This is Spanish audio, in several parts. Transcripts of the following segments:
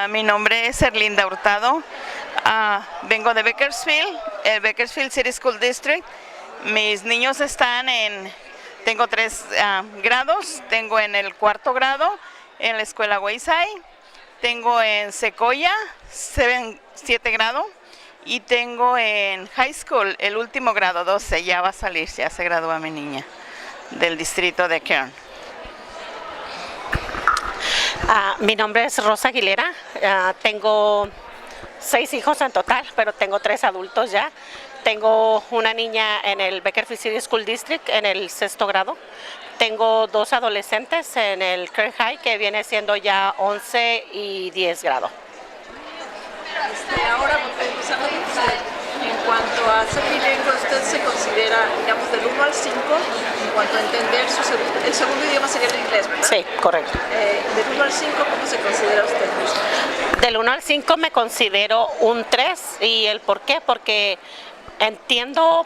Mi nombre es Erlinda Hurtado. Vengo de Bakersfield, el Bakersfield City School District. Mis niños están tengo 3 grados. Tengo en el 4º grado en la escuela Wayside. Tengo en Sequoia, 7 grado. Y tengo en High School, el último grado, 12. Ya va a salir, ya se gradúa mi niña del distrito de Kern. Mi nombre es Rosa Aguilera. Tengo 6 hijos en total, pero tengo 3 adultos ya. Tengo una niña en el Bakersfield City School District en el 6º grado. Tengo 2 adolescentes en el Kern High, que viene siendo ya 11 y 10 grado. Ahora, empezando con usted, en cuanto a ser bilingüe, ¿usted se considera, digamos, del 1 al 5, en cuanto a entender el segundo idioma sería el inglés, ¿verdad? Sí, correcto. Del 1 al 5, ¿cómo se considera usted mismo? Del 1 al 5 me considero un 3, y el por qué, porque entiendo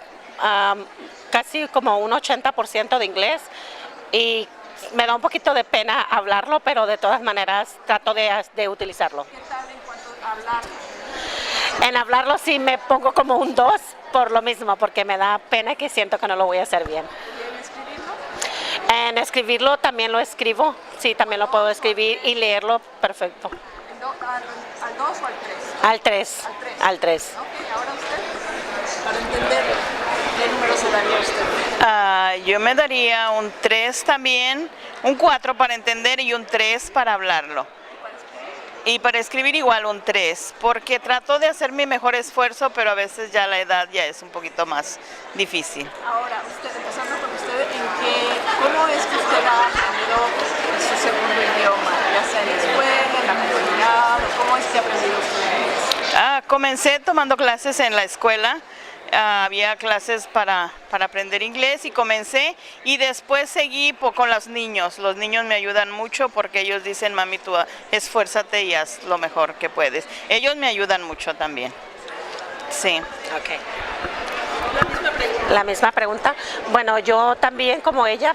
casi como un 80% de inglés y me da un poquito de pena hablarlo, pero de todas maneras trato de utilizarlo. ¿Qué tal en cuanto a hablar? En hablarlo sí me pongo como un 2 por lo mismo, porque me da pena que siento que no lo voy a hacer bien. ¿Y en escribirlo? En escribirlo también lo escribo, sí, también lo puedo escribir y leerlo perfecto. ¿Al 2 o al 3? Al 3. Al 3. Ok, ahora usted, para entenderlo, ¿qué número se daría usted? Yo me daría un 3 también, un 4 para entender y un 3 para hablarlo. Y para escribir igual un 3, porque trato de hacer mi mejor esfuerzo, pero a veces ya la edad ya es un poquito más difícil. Ahora, empezando con usted, ¿cómo es que usted ha aprendido su segundo idioma? Ya sea en la escuela, en la comunidad, ¿cómo es que ha aprendido usted? Comencé tomando clases en la escuela. Había clases para aprender inglés y comencé, y después seguí con los niños. Los niños me ayudan mucho porque ellos dicen: mami, tú esfuérzate y haz lo mejor que puedes. Ellos me ayudan mucho también. Sí. Okay. La misma pregunta. Bueno, yo también, como ella,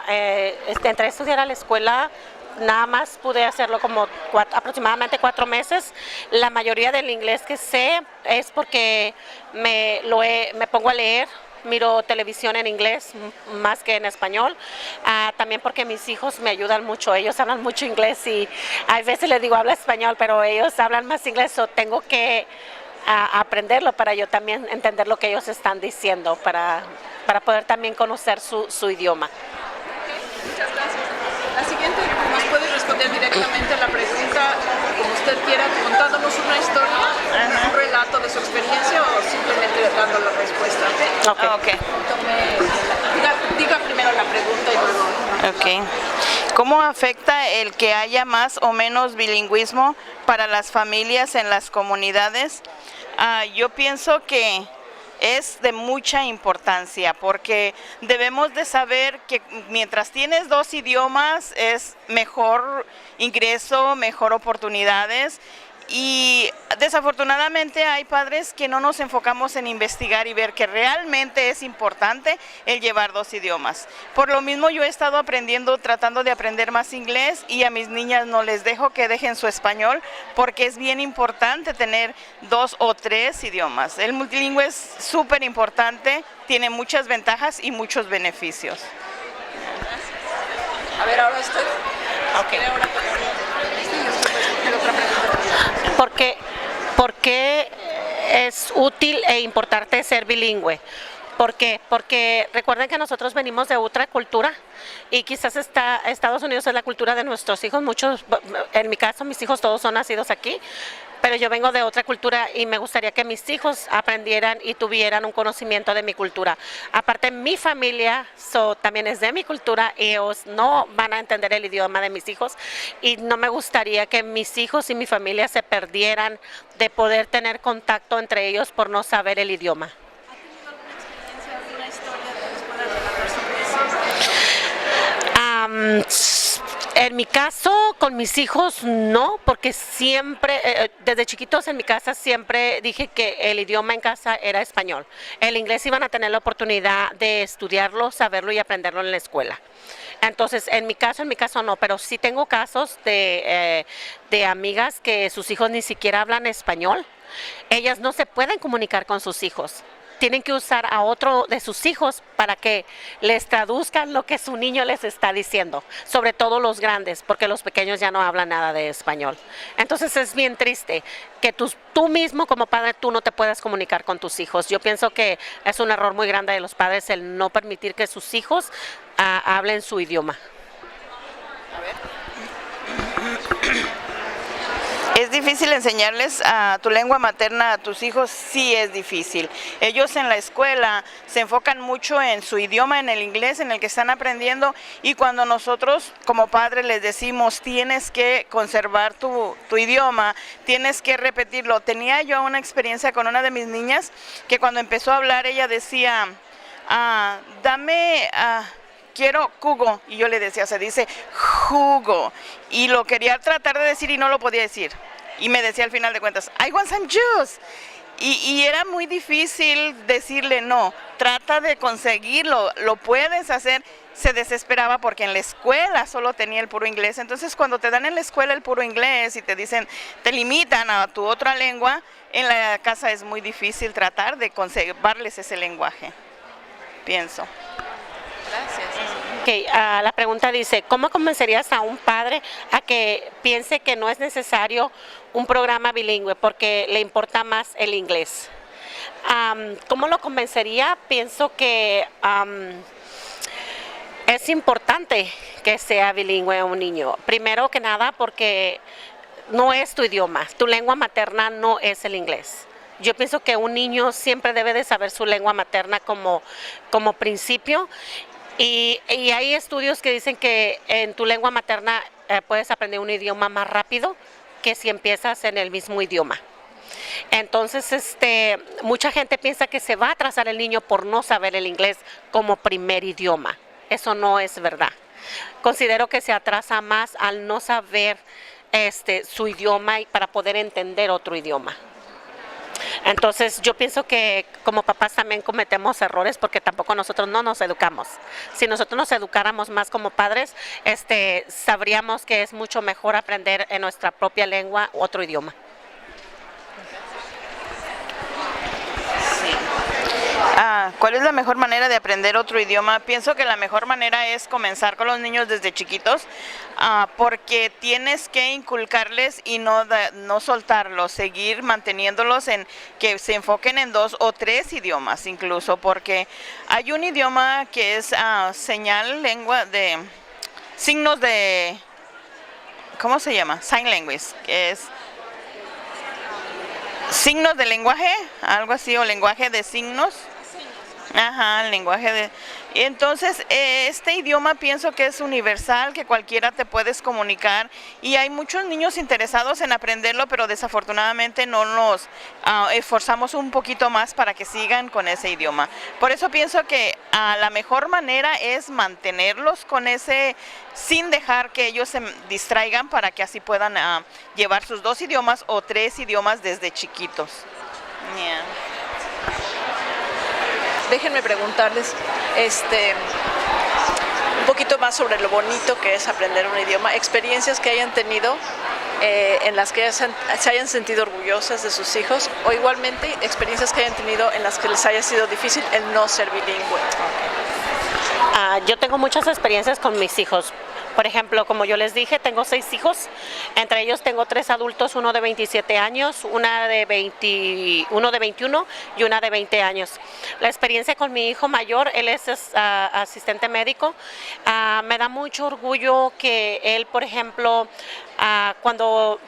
entré a estudiar a la escuela. Nada más pude hacerlo como aproximadamente 4 meses. La mayoría del inglés que sé es porque me pongo a leer, miro televisión en inglés más que en español. También porque mis hijos me ayudan mucho, ellos hablan mucho inglés y a veces les digo habla español, pero ellos hablan más inglés, o tengo que aprenderlo para yo también entender lo que ellos están diciendo, para poder también conocer su idioma. Muchas gracias. La siguiente, ¿nos puede responder directamente a la pregunta, como usted quiera, contándonos una historia, un relato de su experiencia, o simplemente dando la respuesta? Okay. Diga primero la pregunta y luego. Okay. ¿Cómo afecta el que haya más o menos bilingüismo para las familias en las comunidades? Yo pienso que es de mucha importancia, porque debemos de saber que mientras tienes 2 idiomas es mejor ingreso, mejor oportunidades. Y desafortunadamente hay padres que no nos enfocamos en investigar y ver que realmente es importante el llevar 2 idiomas. Por lo mismo yo he estado aprendiendo, tratando de aprender más inglés, y a mis niñas no les dejo que dejen su español, porque es bien importante tener 2 o 3 idiomas. El multilingüe es súper importante, tiene muchas ventajas y muchos beneficios. A ver, ahora usted. Okay. Ahora, otra pregunta. ¿Por qué es útil e importante ser bilingüe? ¿Por qué? Porque recuerden que nosotros venimos de otra cultura, y quizás Estados Unidos es la cultura de nuestros hijos. Muchos, en mi caso, mis hijos todos son nacidos aquí, pero yo vengo de otra cultura y me gustaría que mis hijos aprendieran y tuvieran un conocimiento de mi cultura. Aparte, mi familia también es de mi cultura y ellos no van a entender el idioma de mis hijos, y no me gustaría que mis hijos y mi familia se perdieran de poder tener contacto entre ellos por no saber el idioma. En mi caso, con mis hijos no, porque siempre, desde chiquitos en mi casa siempre dije que el idioma en casa era español. El inglés iban a tener la oportunidad de estudiarlo, saberlo y aprenderlo en la escuela. Entonces, en mi caso no, pero sí tengo casos de amigas que sus hijos ni siquiera hablan español. Ellas no se pueden comunicar con sus hijos. Tienen que usar a otro de sus hijos para que les traduzcan lo que su niño les está diciendo, sobre todo los grandes, porque los pequeños ya no hablan nada de español. Entonces es bien triste que tú mismo como padre, tú no te puedas comunicar con tus hijos. Yo pienso que es un error muy grande de los padres el no permitir que sus hijos hablen su idioma. ¿Es difícil enseñarles a tu lengua materna a tus hijos? Sí, es difícil. Ellos en la escuela se enfocan mucho en su idioma, en el inglés, en el que están aprendiendo, y cuando nosotros como padres les decimos tienes que conservar tu idioma, tienes que repetirlo. Tenía yo una experiencia con una de mis niñas que cuando empezó a hablar ella decía, quiero jugo, y yo le decía, se dice jugo, y lo quería tratar de decir y no lo podía decir, y me decía al final de cuentas, I want some juice, y era muy difícil decirle no, trata de conseguirlo, lo puedes hacer. Se desesperaba porque en la escuela solo tenía el puro inglés, entonces cuando te dan en la escuela el puro inglés y te dicen, te limitan a tu otra lengua, en la casa es muy difícil tratar de conservarles ese lenguaje, pienso. Gracias. Okay, la pregunta dice, ¿cómo convencerías a un padre a que piense que no es necesario un programa bilingüe porque le importa más el inglés? ¿Cómo lo convencería? Pienso que es importante que sea bilingüe un niño. Primero que nada porque no es tu idioma, tu lengua materna no es el inglés. Yo pienso que un niño siempre debe de saber su lengua materna como principio. Y hay estudios que dicen que en tu lengua materna puedes aprender un idioma más rápido que si empiezas en el mismo idioma. Entonces, mucha gente piensa que se va a atrasar el niño por no saber el inglés como primer idioma. Eso no es verdad. Considero que se atrasa más al no saber su idioma y para poder entender otro idioma. Entonces yo pienso que como papás también cometemos errores porque tampoco nosotros no nos educamos. Si nosotros nos educáramos más como padres, sabríamos que es mucho mejor aprender en nuestra propia lengua otro idioma. ¿Cuál es la mejor manera de aprender otro idioma? Pienso que la mejor manera es comenzar con los niños desde chiquitos, porque tienes que inculcarles y no soltarlos, seguir manteniéndolos en que se enfoquen en 2 o 3 idiomas incluso, porque hay un idioma que es lengua de signos de, ¿cómo se llama? Sign language, que es signos de lenguaje, algo así, o lenguaje de signos. Ajá, el lenguaje de... Y entonces, este idioma pienso que es universal, que cualquiera te puedes comunicar, y hay muchos niños interesados en aprenderlo, pero desafortunadamente no nos esforzamos un poquito más para que sigan con ese idioma. Por eso pienso que la mejor manera es mantenerlos con ese, sin dejar que ellos se distraigan, para que así puedan llevar sus 2 idiomas o 3 idiomas desde chiquitos. Yeah. Déjenme preguntarles un poquito más sobre lo bonito que es aprender un idioma, experiencias que hayan tenido en las que se hayan sentido orgullosas de sus hijos, o igualmente experiencias que hayan tenido en las que les haya sido difícil el no ser bilingüe. Yo tengo muchas experiencias con mis hijos. Por ejemplo, como yo les dije, tengo 6 hijos, entre ellos tengo 3 adultos, uno de 27 años, uno de 21 y una de 20 años. La experiencia con mi hijo mayor, él es asistente médico, me da mucho orgullo que él, por ejemplo,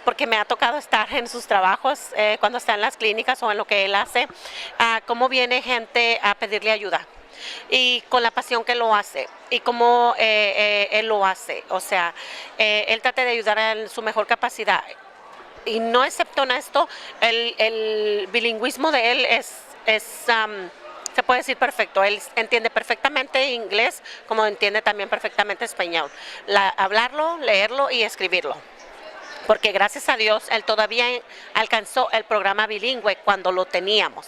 porque me ha tocado estar en sus trabajos, cuando está en las clínicas o en lo que él hace, cómo viene gente a pedirle ayuda. Y con la pasión que lo hace y cómo él lo hace, o sea, él trata de ayudar en su mejor capacidad, y no excepto en esto, el bilingüismo de él se puede decir perfecto. Él entiende perfectamente inglés como entiende también perfectamente español, hablarlo, leerlo y escribirlo, porque gracias a Dios él todavía alcanzó el programa bilingüe cuando lo teníamos.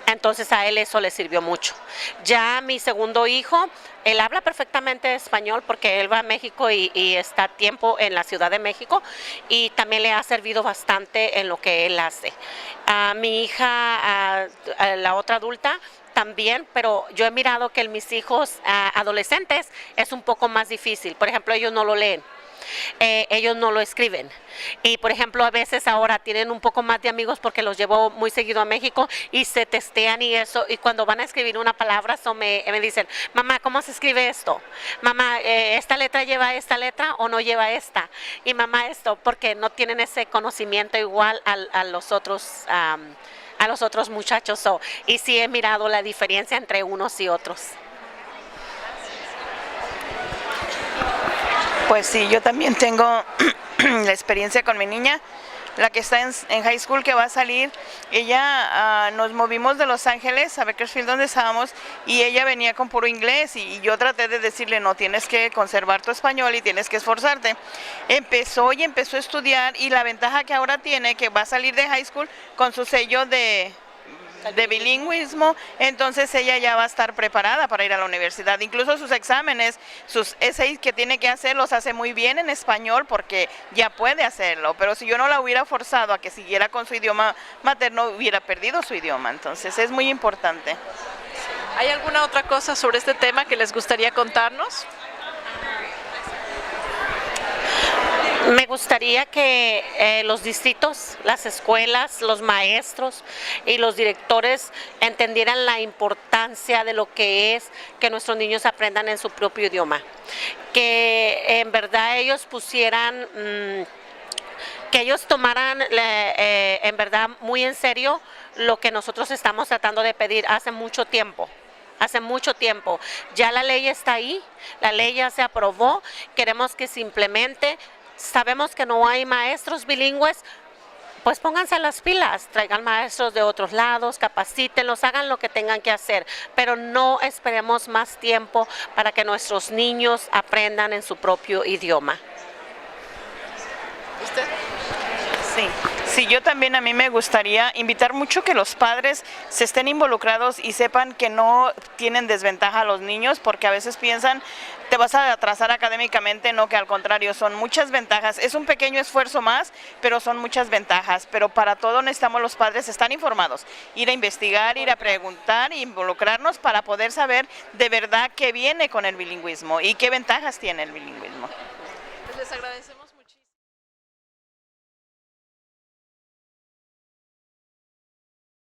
Entonces a él eso le sirvió mucho. Ya mi segundo hijo, él habla perfectamente español porque él va a México y está a tiempo en la Ciudad de México, y también le ha servido bastante en lo que él hace. A mi hija, la otra adulta, también, pero yo he mirado que en mis hijos adolescentes es un poco más difícil. Por ejemplo, ellos no lo leen. Ellos no lo escriben, y por ejemplo a veces ahora tienen un poco más de amigos porque los llevo muy seguido a México y se testean y eso, y cuando van a escribir una palabra me dicen: mamá, ¿cómo se escribe esto? Mamá, ¿esta letra lleva esta letra o no lleva esta? Y mamá, esto, porque no tienen ese conocimiento igual a los otros muchachos. Y sí he mirado la diferencia entre unos y otros. Pues sí, yo también tengo la experiencia con mi niña, la que está en high school, que va a salir. Ella, nos movimos de Los Ángeles a Bakersfield, donde estábamos, y ella venía con puro inglés, y yo traté de decirle: no, tienes que conservar tu español y tienes que esforzarte. Empezó a estudiar, y la ventaja que ahora tiene, que va a salir de high school con su sello de bilingüismo, entonces ella ya va a estar preparada para ir a la universidad. Incluso sus exámenes, sus essays que tiene que hacer, los hace muy bien en español porque ya puede hacerlo, pero si yo no la hubiera forzado a que siguiera con su idioma materno, hubiera perdido su idioma. Entonces es muy importante. ¿Hay alguna otra cosa sobre este tema que les gustaría contarnos? Me gustaría que los distritos, las escuelas, los maestros y los directores entendieran la importancia de lo que es que nuestros niños aprendan en su propio idioma. Que en verdad ellos pusieran, que ellos tomaran en verdad muy en serio lo que nosotros estamos tratando de pedir hace mucho tiempo. Hace mucho tiempo. Ya la ley está ahí, la ley ya se aprobó, queremos que simplemente... Sabemos que no hay maestros bilingües, pues pónganse las pilas, traigan maestros de otros lados, capacítenlos, hagan lo que tengan que hacer, pero no esperemos más tiempo para que nuestros niños aprendan en su propio idioma. ¿Usted? Sí, yo también, a mí me gustaría invitar mucho que los padres se estén involucrados y sepan que no tienen desventaja a los niños, porque a veces piensan: te vas a atrasar académicamente. No, que al contrario, son muchas ventajas. Es un pequeño esfuerzo más, pero son muchas ventajas. Pero para todo necesitamos los padres estar informados, ir a investigar, ir a preguntar, involucrarnos para poder saber de verdad qué viene con el bilingüismo y qué ventajas tiene el bilingüismo. Pues les agradecemos.